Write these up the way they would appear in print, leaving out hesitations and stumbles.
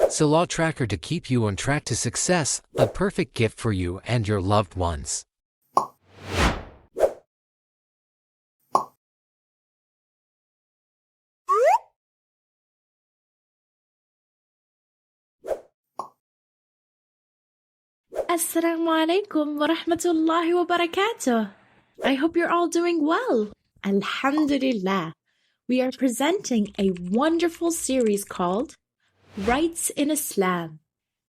Salah Tracker to keep you on track to success, a perfect gift for you and your loved ones. Assalamu alaikum wa rahmatullahi wa barakatuh. I hope you're all doing well. Alhamdulillah. We are presenting a wonderful series called Rights in Islam.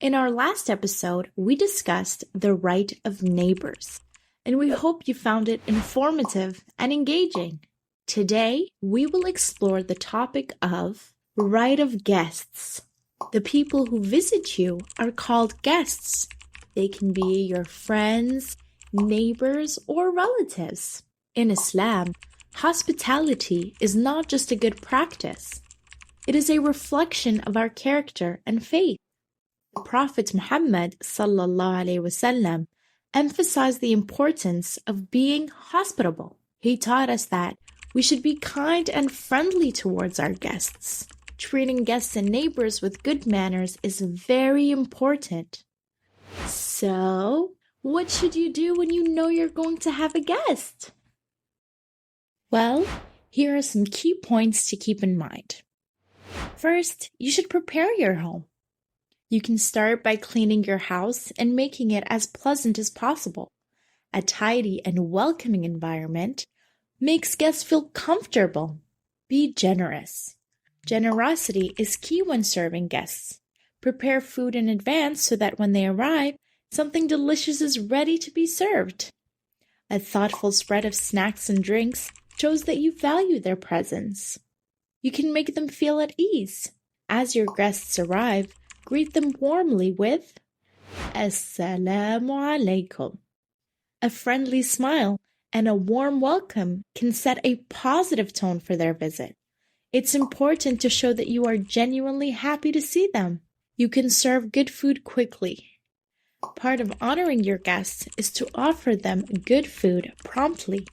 In our last episode, we discussed the right of neighbors, and we hope you found it informative and engaging. Today, we will explore the topic of right of guests. The people who visit you are called guests. They can be your friends, neighbors, or relatives. In Islam, hospitality is not just a good practice. It is a reflection of our character and faith. The Prophet Muhammad ﷺ emphasized the importance of being hospitable. He taught us that we should be kind and friendly towards our guests. Treating guests and neighbors with good manners is very important. So, what should you do when you know you're going to have a guest? Well, here are some key points to keep in mind. First, you should prepare your home. You can start by cleaning your house and making it as pleasant as possible. A tidy and welcoming environment makes guests feel comfortable. Be generous. Generosity is key when serving guests. Prepare food in advance so that when they arrive, something delicious is ready to be served. A thoughtful spread of snacks and drinks shows that you value their presence. You can make them feel at ease. As your guests arrive, greet them warmly with Assalamu alaikum. A friendly smile and a warm welcome can set a positive tone for their visit. It's important to show that you are genuinely happy to see them. You can serve good food quickly. Part of honoring your guests is to offer them good food promptly.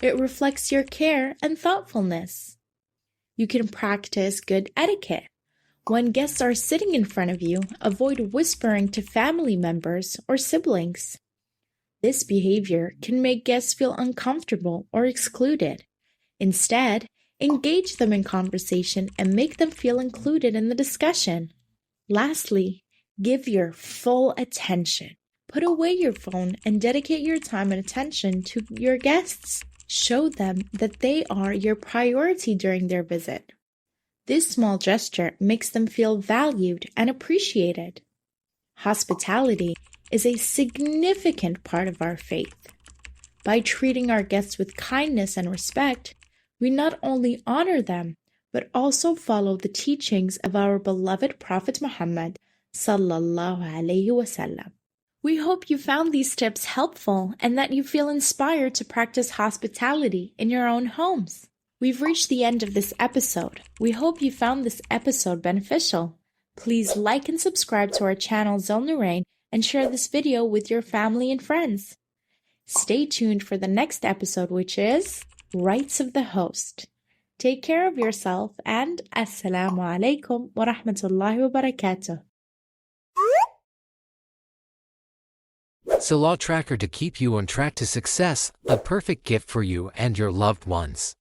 It reflects your care and thoughtfulness. You can practice good etiquette. When guests are sitting in front of you, avoid whispering to family members or siblings. This behavior can make guests feel uncomfortable or excluded. Instead, engage them in conversation and make them feel included in the discussion. Lastly, give your full attention. Put away your phone and dedicate your time and attention to your guests. Show them that they are your priority during their visit. This small gesture makes them feel valued and appreciated. Hospitality is a significant part of our faith. By treating our guests with kindness and respect, we not only honor them, but also follow the teachings of our beloved Prophet Muhammad ﷺ. We hope you found these tips helpful and that you feel inspired to practice hospitality in your own homes. We've reached the end of this episode. We hope you found this episode beneficial. Please like and subscribe to our channel Zill Noorain and share this video with your family and friends. Stay tuned for the next episode, which is Rights of the Host. Take care of yourself and Assalamu alaikum wa rahmatullahi wa barakatuh. Salah Tracker to keep you on track to success, a perfect gift for you and your loved ones.